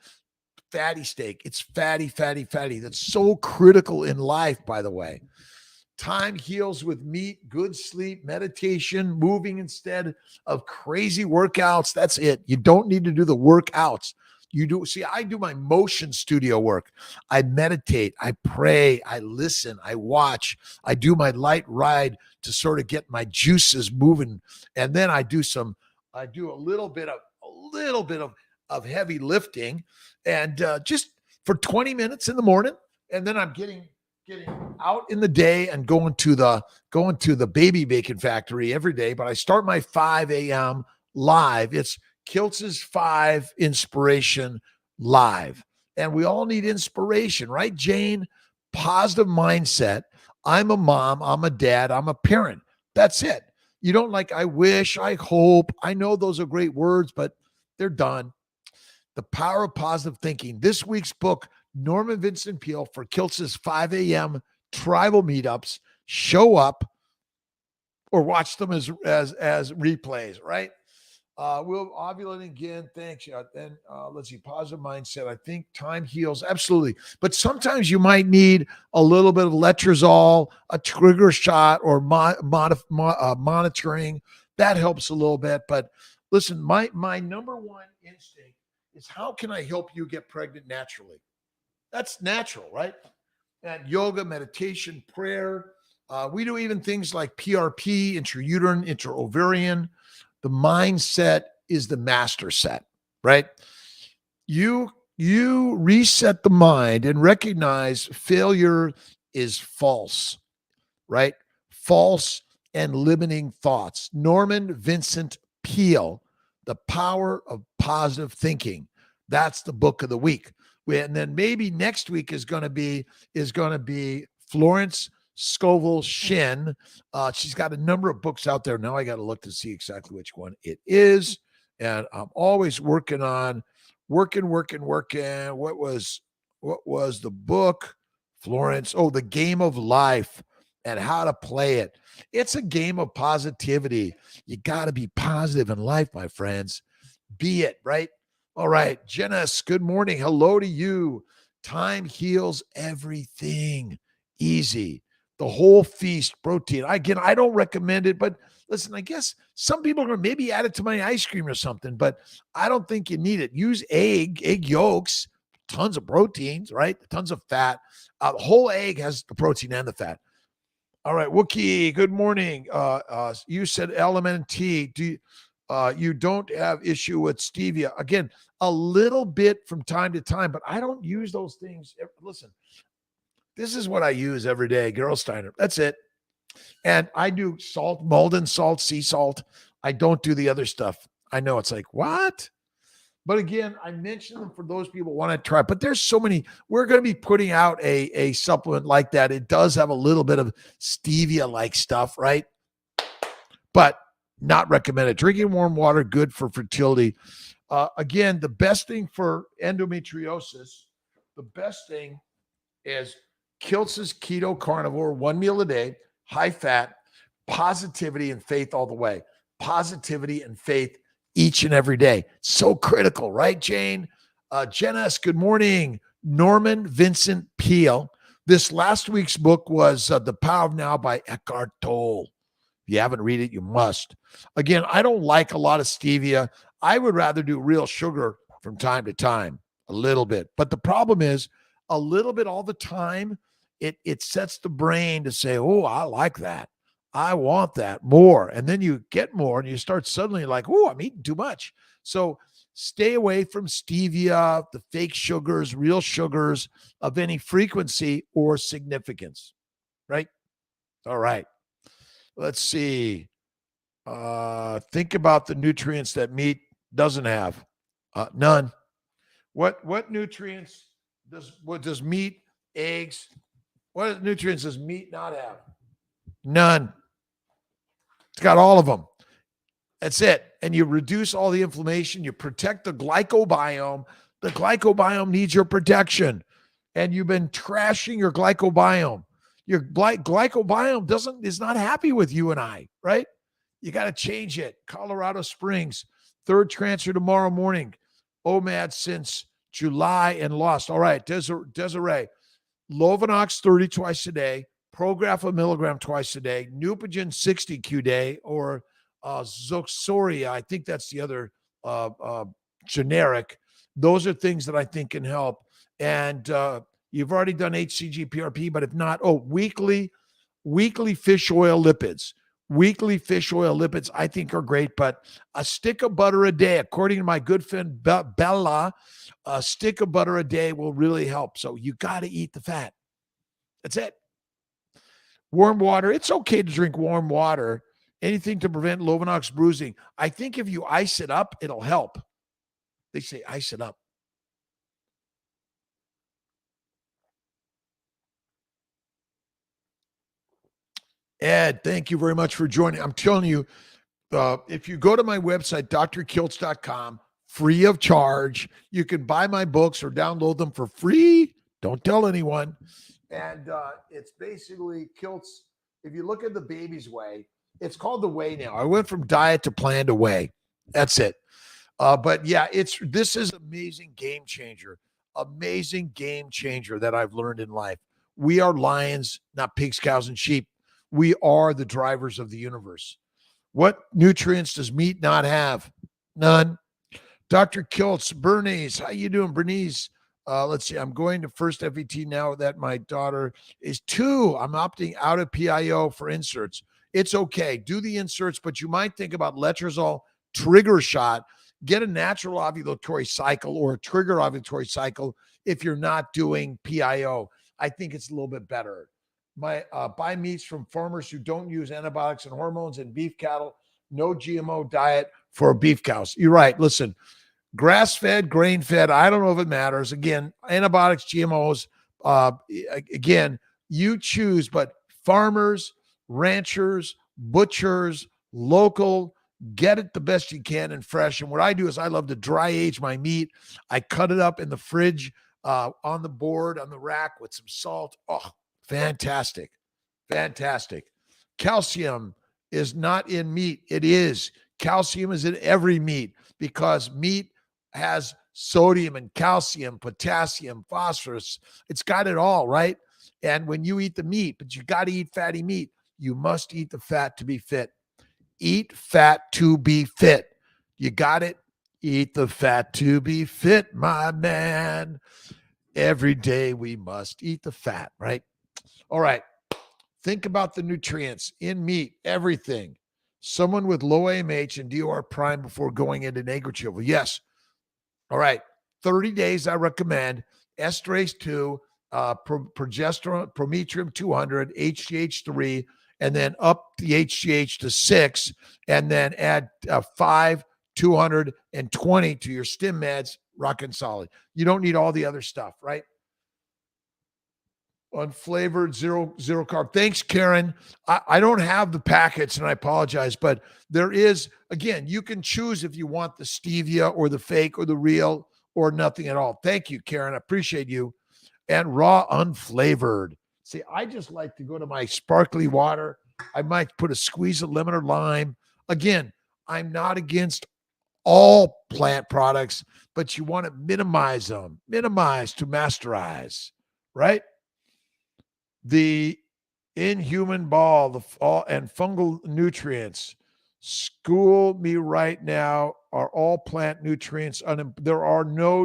Fatty steak. It's fatty. That's so critical in life, by the way. Time heals with meat, good sleep, meditation, moving instead of crazy workouts. That's it. You don't need to do the workouts. I do my motion studio work. I meditate, I pray, I listen, I watch, I do my light ride to sort of get my juices moving. And then I do a little bit of heavy lifting and just for 20 minutes in the morning. And then I'm getting out in the day and going to the baby bacon factory every day. But I start my 5 a.m. live. It's Kiltz's 5 Inspiration Live. And we all need inspiration, right, Jane? Positive mindset. I'm a mom, I'm a dad, I'm a parent. That's it. You don't I wish, I hope. I know those are great words, but they're done. The Power of Positive Thinking. This week's book, Norman Vincent Peale, for Kiltz's 5 a.m. tribal meetups. Show up or watch them as replays, right? We'll ovulate again. Thanks. Then let's see. Positive mindset. I think time heals. Absolutely. But sometimes you might need a little bit of letrozole, a trigger shot, or monitoring. That helps a little bit. But listen, my number one instinct is how can I help you get pregnant naturally? That's natural, right? And yoga, meditation, prayer. We do even things like PRP, intrauterine, intraovarian. The mindset is the master set, right? You You reset the mind and recognize failure is false, right? False and limiting thoughts. Norman Vincent Peale, The Power of Positive Thinking. That's the book of the week. And then maybe next week is going to be Florence Scovel Shin. She's got a number of books out there. Now I got to look to see exactly which one it is. And I'm always working. What was the book? Florence. Oh, The Game of Life and How to Play It. It's a game of positivity. You got to be positive in life, my friends. Be it, right? All right. Janice, good morning. Hello to you. Time heals everything. Easy. The whole feast protein. Again, I don't recommend it, but listen, I guess some people are going to maybe add it to my ice cream or something, but I don't think you need it. Use egg yolks, tons of proteins, right? Tons of fat. The whole egg has the protein and the fat. All right, Wookie, good morning. You said LMNT. You don't have issue with stevia? Again, a little bit from time to time, but I don't use those things. Listen, this is what I use every day, Gerolsteiner. That's it. And I do salt, Malden salt, sea salt. I don't do the other stuff. I know it's like, what? But again, I mentioned them for those people who want to try. But there's so many. We're going to be putting out a supplement like that. It does have a little bit of stevia-like stuff, right? But not recommended. Drinking warm water, good for fertility. Again, the best thing for endometriosis, the best thing is Kiltz's Keto Carnivore, 1 meal a day, high fat, positivity and faith all the way. Positivity and faith each and every day. So critical, right, Jane? Janice, good morning. Norman Vincent Peale. This last week's book was The Power of Now by Eckhart Tolle. If you haven't read it, you must. Again, I don't like a lot of stevia. I would rather do real sugar from time to time, a little bit. But the problem is, a little bit all the time, it sets the brain to say, oh, I like that. I want that more. And then you get more and you start suddenly like, oh, I'm eating too much. So stay away from stevia, the fake sugars, real sugars of any frequency or significance, right? All right. Let's see. Think about the nutrients that meat doesn't have. None. What nutrients does meat, eggs, what nutrients does meat not have? None. It's got all of them. That's it. And you reduce all the inflammation. You protect the glycobiome. The glycobiome needs your protection. And you've been trashing your glycobiome. Your glycobiome is not happy with you and I, right? You got to change it. Colorado Springs, third transfer tomorrow morning. OMAD since July and lost. All right, Desiree. Lovenox 30 twice a day. Prograf a milligram twice a day. Neupogen 60 Q day, or Zoxoria. I think that's the other generic. Those are things that I think can help. And you've already done HCG PRP, but if not, weekly fish oil lipids. Weekly fish oil lipids, I think, are great, but a stick of butter a day, according to my good friend Bella, a stick of butter a day will really help. So you got to eat the fat. That's it. Warm water. It's okay to drink warm water. Anything to prevent Lovenox bruising. I think if you ice it up, it'll help. They say ice it up. Ed, thank you very much for joining. I'm telling you, if you go to my website, drkiltz.com, free of charge, you can buy my books or download them for free. Don't tell anyone. And it's basically Kiltz. If you look at the baby's way, it's called The Way now. I went from diet to plan to way. That's it. But yeah, this is amazing game changer. Amazing game changer that I've learned in life. We are lions, not pigs, cows, and sheep. We are the drivers of the universe. What nutrients does meat not have? None. Dr. Kiltz, Bernice, how you doing, Bernice? Let's see. I'm going to first FET now that my daughter is 2. I'm opting out of PIO for inserts. It's okay. Do the inserts, but you might think about letrozole trigger shot get a natural ovulatory cycle or a trigger ovulatory cycle if you're not doing PIO. I think it's a little bit better. Buy meats from farmers who don't use antibiotics and hormones and beef cattle. No GMO diet for beef cows. You're right. Listen, grass-fed, grain-fed, I don't know if it matters. Again, antibiotics, GMOs, again, you choose, but farmers, ranchers, butchers, local, get it the best you can and fresh. And what I do is I love to dry age my meat. I cut it up in the fridge, on the board, on the rack with some salt. Oh, fantastic. Fantastic. Calcium is not in meat. It is. Calcium is in every meat because meat has sodium and calcium, potassium, phosphorus. It's got it all, right? And when you eat the meat, but you got to eat fatty meat, you must eat the fat to be fit. Eat fat to be fit. You got it? Eat the fat to be fit, my man. Every day we must eat the fat, right? All right. Think about the nutrients in meat, everything. Someone with low AMH and DOR prime before going into negligible. Yes. All right. 30 days I recommend esterase 2, progesterone, prometrium 200, HGH3, and then up the HGH to 6, and then add 5, 220 to your stim meds, rockin' solid. You don't need all the other stuff, right? Unflavored, zero carb. Thanks, Karen. I don't have the packets, and I apologize, but there is, again, you can choose if you want the stevia or the fake or the real or nothing at all. Thank you, Karen. I appreciate you. And raw, unflavored. See, I just like to go to my sparkly water. I might put a squeeze of lemon or lime. Again, I'm not against all plant products, but you want to minimize them, minimize to masterize, right? The inhuman ball, and fungal nutrients. School me right now. Are all plant nutrients? There are no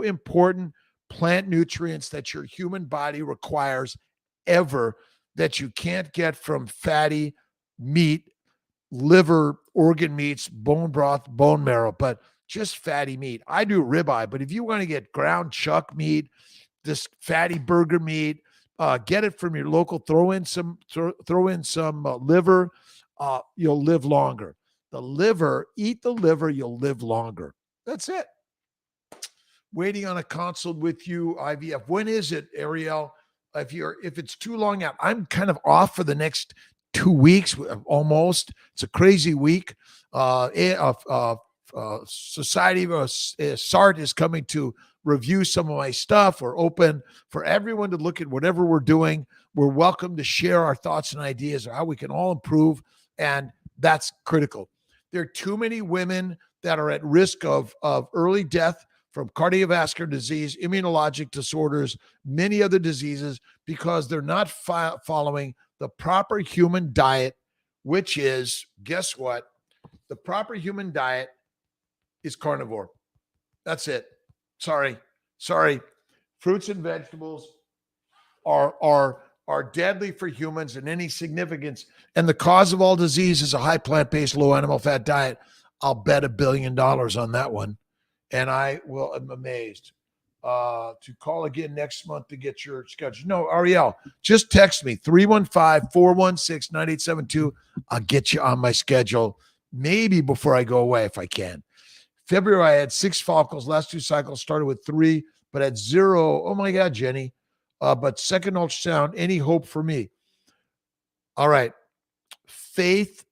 important plant nutrients that your human body requires ever that you can't get from fatty meat, liver, organ meats, bone broth, bone marrow, but just fatty meat. I do ribeye, but if you want to get ground chuck meat, this fatty burger meat, get it from your local. Throw in some liver. You'll live longer. Eat the liver. You'll live longer. That's it. Waiting on a consult with you, IVF. When is it, Ariel? If it's too long out, I'm kind of off for the next 2 weeks almost. It's a crazy week. Society of SART is coming to review some of my stuff. We're open for everyone to look at whatever we're doing. We're welcome to share our thoughts and ideas of how we can all improve. And that's critical. There are too many women that are at risk of early death from cardiovascular disease, immunologic disorders, many other diseases, because they're not following the proper human diet, which is, guess what? The proper human diet is carnivore. That's it. Sorry. Fruits and vegetables are deadly for humans in any significance. And the cause of all disease is a high plant-based, low animal fat diet. I'll bet $1 billion on that one. And I'm amazed. To call again next month to get your schedule. No, Ariel, just text me 315-416-9872. I'll get you on my schedule maybe before I go away if I can. February, I had 6 follicles. Last 2 cycles started with 3, but at 0. Oh my God, Jenny. But second ultrasound, any hope for me? All right. Faith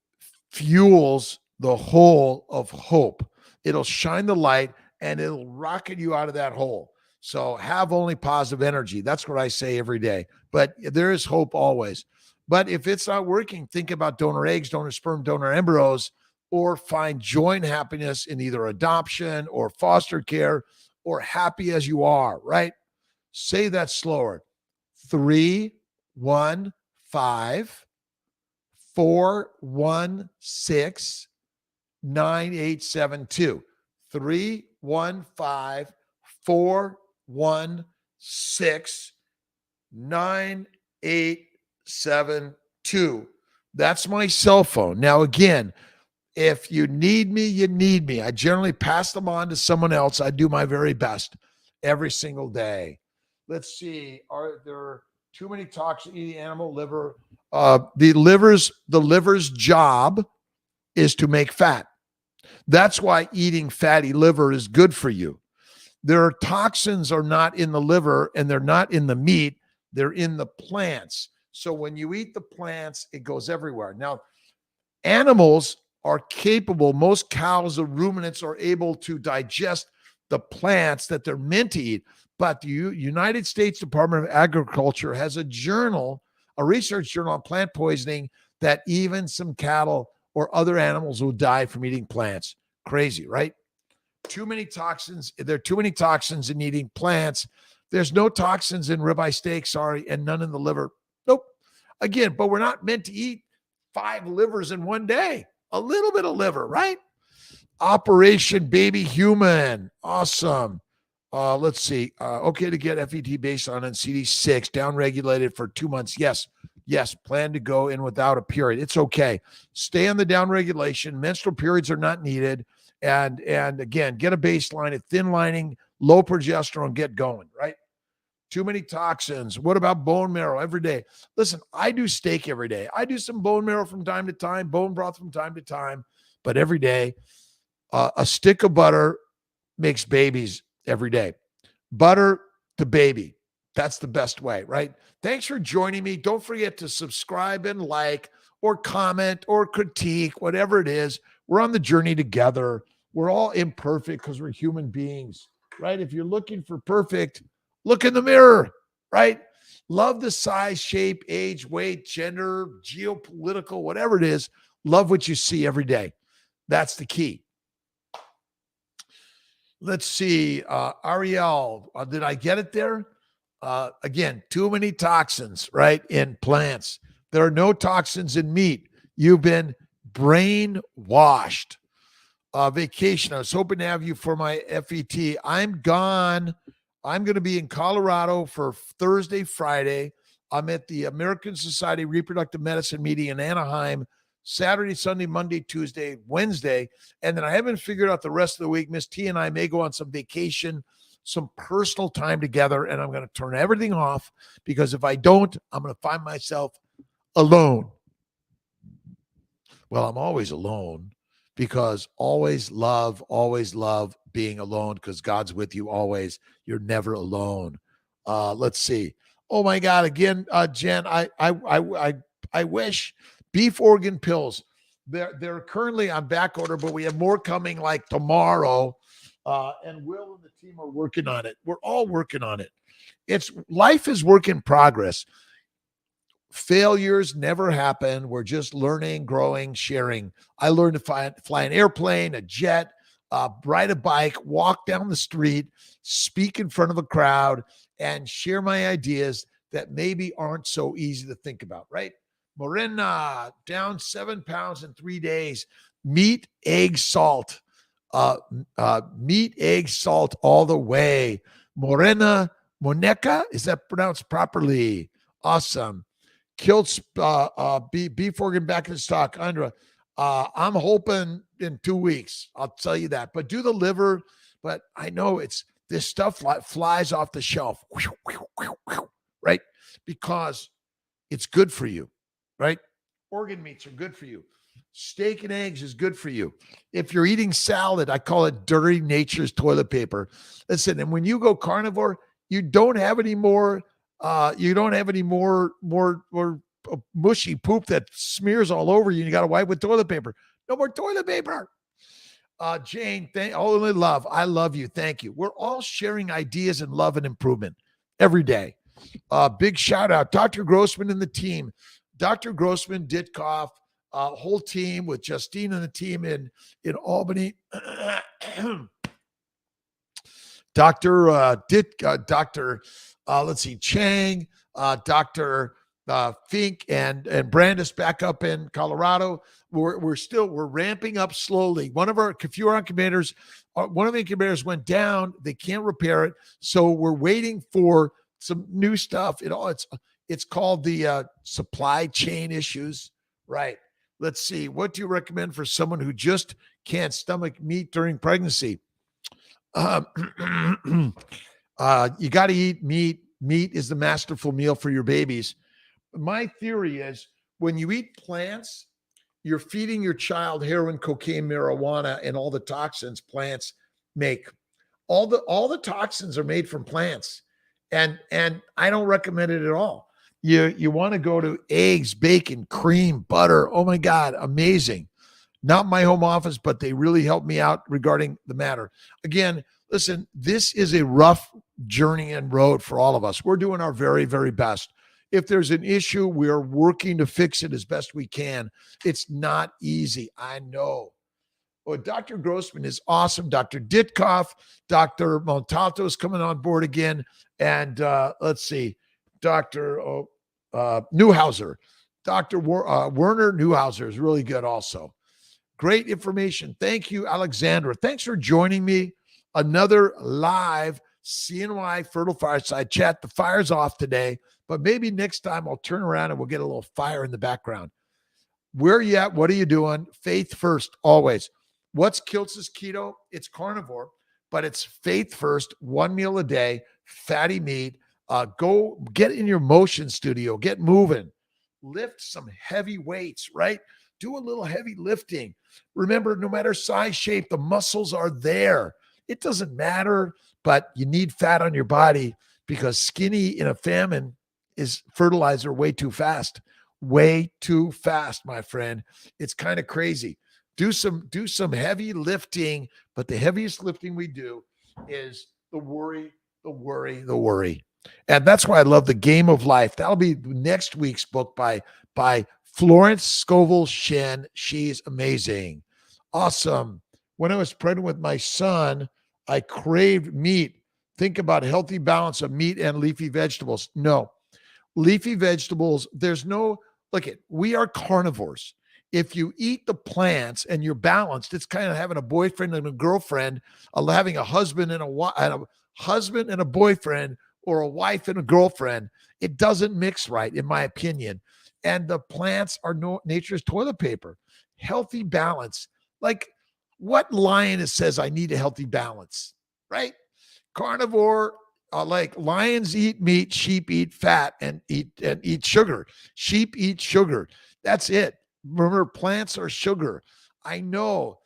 fuels the hole of hope. It'll shine the light and it'll rocket you out of that hole. So have only positive energy. That's what I say every day. But there is hope always. But if it's not working, think about donor eggs, donor sperm, donor embryos, or find joy and happiness in either adoption or foster care or happy as you are, right? Say that slower. 315-416-9872. 315-416-9872. That's my cell phone. Now, again, If you need me, you need me. I generally pass them on to someone else. I do my very best every single day. Let's see. Are there too many toxins in the animal liver? The liver's job is to make fat. That's why eating fatty liver is good for you. Their toxins are not in the liver and they're not in the meat. They're in the plants. So when you eat the plants, it goes everywhere. Now, animals are capable, most cows or ruminants are able to digest the plants that they're meant to eat. But the United States Department of Agriculture has a journal, a research journal on plant poisoning, that even some cattle or other animals will die from eating plants. Crazy, right? Too many toxins. There are too many toxins in eating plants. There's no toxins in ribeye steak, sorry, and none in the liver. Nope. Again, but we're not meant to eat 5 livers in one day. A little bit of liver, right? Operation Baby Human. Awesome. Let's see. Okay to get FET based on CD6, downregulated for 2 months. Yes. Yes. Plan to go in without a period. It's okay. Stay on the downregulation. Menstrual periods are not needed. And again, get a baseline, a thin lining, low progesterone, get going, right? Too many toxins. What about bone marrow every day? Listen, I do steak every day. I do some bone marrow from time to time, bone broth from time to time, but every day, a stick of butter makes babies every day. Butter to baby. That's the best way, right? Thanks for joining me. Don't forget to subscribe and like or comment or critique, whatever it is. We're on the journey together. We're all imperfect because we're human beings, right? If you're looking for perfect, look in the mirror, right? Love the size, shape, age, weight, gender, geopolitical, whatever it is. Love what you see every day. That's the key. Let's see. Ariel, did I get it there? Again, too many toxins, right? In plants. There are no toxins in meat. You've been brainwashed. Vacation. I was hoping to have you for my FET. I'm gone. I'm going to be in Colorado for Thursday, Friday. I'm at the American Society of Reproductive Medicine meeting in Anaheim, Saturday, Sunday, Monday, Tuesday, Wednesday. And then I haven't figured out the rest of the week. Miss T and I may go on some vacation, some personal time together, and I'm going to turn everything off because if I don't, I'm going to find myself alone. Well, I'm always alone because always love being alone because God's with you always. You're never alone. Let's see. Oh my God. Again, Jen, I wish beef organ pills. They're currently on back order, but we have more coming like tomorrow. And Will and the team are working on it. We're all working on it. Life is work in progress. Failures never happen. We're just learning, growing, sharing. I learned to fly an airplane, a jet, ride a bike, walk down the street, speak in front of a crowd, and share my ideas that maybe aren't so easy to think about, right? Morena, down 7 pounds in 3 days. Meat, egg, salt. Meat, egg, salt all the way. Morena, Moneca, is that pronounced properly? Awesome. Kiltz, beef organ back in stock. Andra, I'm hoping in 2 weeks. I'll tell you that. But do the liver. But I know this stuff flies off the shelf, right? Because it's good for you, right? Organ meats are good for you. Steak and eggs is good for you. If you're eating salad, I call it dirty nature's toilet paper. Listen, and when you go carnivore, you don't have any more. You don't have any more mushy poop that smears all over you. And you got to wipe with toilet paper. No more toilet paper. Jane, only love. I love you. Thank you. We're all sharing ideas and love and improvement every day. Big shout out, Dr. Grossman and the team. Dr. Grossman, Ditkoff, whole team with Justine and the team in Albany. Dr. Let's see, Chang, Dr. Fink, and Brandis back up in Colorado. We're ramping up slowly. One of the incubators went down. They can't repair it, so we're waiting for some new stuff. It's called the supply chain issues, right? Let's see. What do you recommend for someone who just can't stomach meat during pregnancy? Um, you got to eat meat. Meat is the masterful meal for your babies. My theory is when you eat plants, you're feeding your child heroin, cocaine, marijuana, and all the toxins plants make. All the toxins are made from plants, and I don't recommend it at all. You want to go to eggs, bacon, cream, butter. Oh my God, amazing. Not my home office, but they really helped me out regarding the matter. Again, listen, this is a rough journey and road for all of us. We're doing our very, very best. If there's an issue, we're working to fix it as best we can. It's not easy. I know. Well, Dr. Grossman is awesome. Dr. Ditkoff, Dr. Montalto is coming on board again. And let's see, Dr. Newhauser. Dr. Werner Newhauser is really good also. Great information. Thank you, Alexandra. Thanks for joining me. Another live CNY Fertile Fireside chat. The fire's off today, but maybe next time I'll turn around and we'll get a little fire in the background. Where are you at? What are you doing? Faith first, always. What's Kiltz's keto? It's carnivore, but it's faith first, one meal a day, fatty meat. Go get in your motion studio, get moving, lift some heavy weights, right? Do a little heavy lifting. Remember, no matter size, shape, the muscles are there. It doesn't matter, but you need fat on your body because skinny in a famine is fertilizer way too fast. Way too fast, my friend. It's kind of crazy. Do some heavy lifting, but the heaviest lifting we do is the worry. And that's why I love The Game of Life. That'll be next week's book by Florence Scovel Shen. She's amazing. Awesome. When I was pregnant with my son, I craved meat. Think about a healthy balance of meat and leafy vegetables. No, leafy vegetables, there's no, look at, we are carnivores. If you eat the plants and you're balanced, it's kind of having a boyfriend and a girlfriend, having a husband and a boyfriend, or a wife and a girlfriend. It doesn't mix right, in my opinion. And the plants are nature's toilet paper. Healthy balance. Like, what lion says I need a healthy balance, right? Carnivore, like lions eat meat, sheep eat fat and eat sugar. Sheep eat sugar. That's it. Remember, plants are sugar. I know.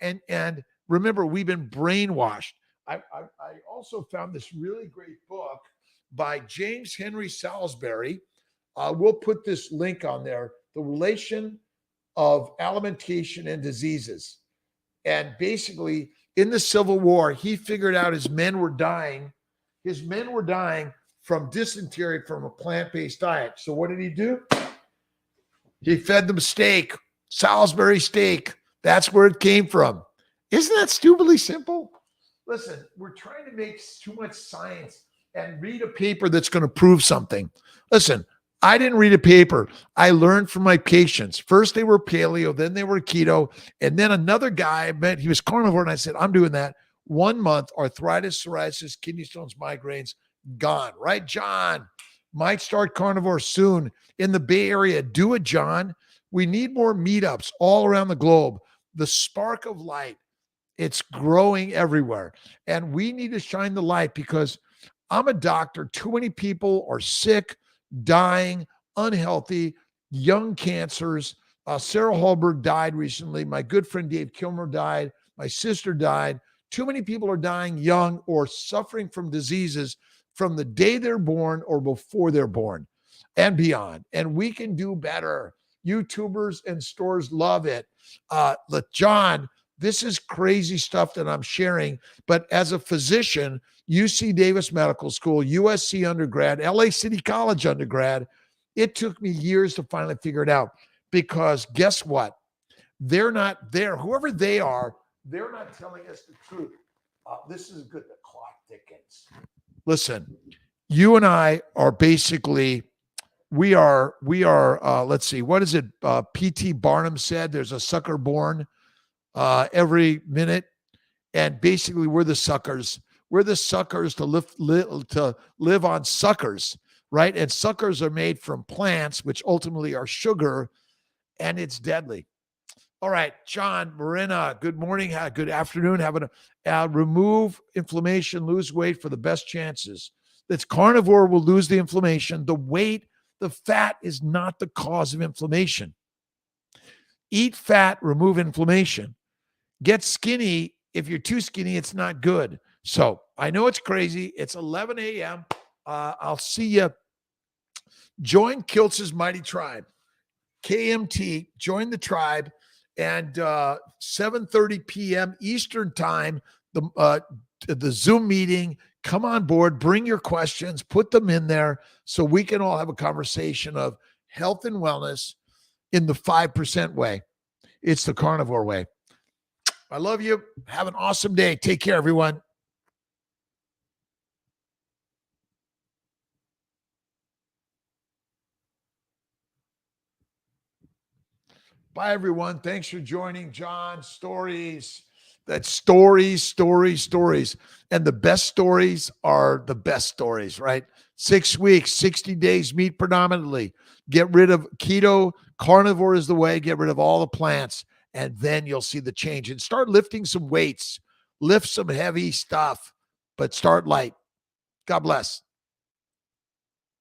And remember, we've been brainwashed. I also found this really great book by James Henry Salisbury. We'll put this link on there. The Relation of Alimentation and Diseases. And basically, in the Civil War, he figured out his men were dying. His men were dying from dysentery from a plant-based diet. So what did he do? He fed them steak, Salisbury steak. That's where it came from. Isn't that stupidly simple? Listen, we're trying to make too much science and read a paper that's going to prove something. Listen, I didn't read a paper. I learned from my patients. First, they were paleo, then they were keto. And then another guy I met, he was carnivore, and I said, I'm doing that. 1 month, arthritis, psoriasis, kidney stones, migraines, gone. Right, John? Might start carnivore soon in the Bay Area. Do it, John. We need more meetups all around the globe. The spark of light, it's growing everywhere. And we need to shine the light because I'm a doctor. Too many people are sick, dying, unhealthy, young cancers. Sarah Hallberg died recently. My good friend Dave Kilmer died. My sister died. Too many people are dying young or suffering from diseases from the day they're born or before they're born and beyond. And we can do better. YouTubers and stores love it. John, this is crazy stuff that I'm sharing. But as a physician, UC Davis Medical School, USC undergrad, LA City College undergrad, it took me years to finally figure it out because guess what? They're not there. Whoever they are, they're not telling us the truth. This is good. The clock thickens. Listen, you and I are basically, we are, let's see, what is it? P.T. Barnum said, there's a sucker born every minute. And basically we're the suckers. We're the suckers to live on suckers, right? And suckers are made from plants, which ultimately are sugar. and it's deadly. All right, John, Marina, good morning, good afternoon. Having a remove inflammation, lose weight for the best chances. That's carnivore will lose the inflammation. The weight, the fat is not the cause of inflammation. Eat fat, remove inflammation. Get skinny. If you're too skinny, it's not good. So I know it's crazy. It's 11 a.m. I'll see you. Join Kiltz's Mighty Tribe. KMT, join the tribe. And 7:30 p.m. Eastern time, the Zoom meeting. Come on board, bring your questions, put them in there so we can all have a conversation of health and wellness in the 5% way. It's the carnivore way. I love you. Have an awesome day. Take care, everyone. Bye, everyone. Thanks for joining, John. Stories. That's stories. And the best stories are the best stories, right? 6 weeks, 60 days, meat predominantly. Get rid of keto. Carnivore is the way. Get rid of all the plants. And then you'll see the change. And start lifting some weights. Lift some heavy stuff, but start light. God bless.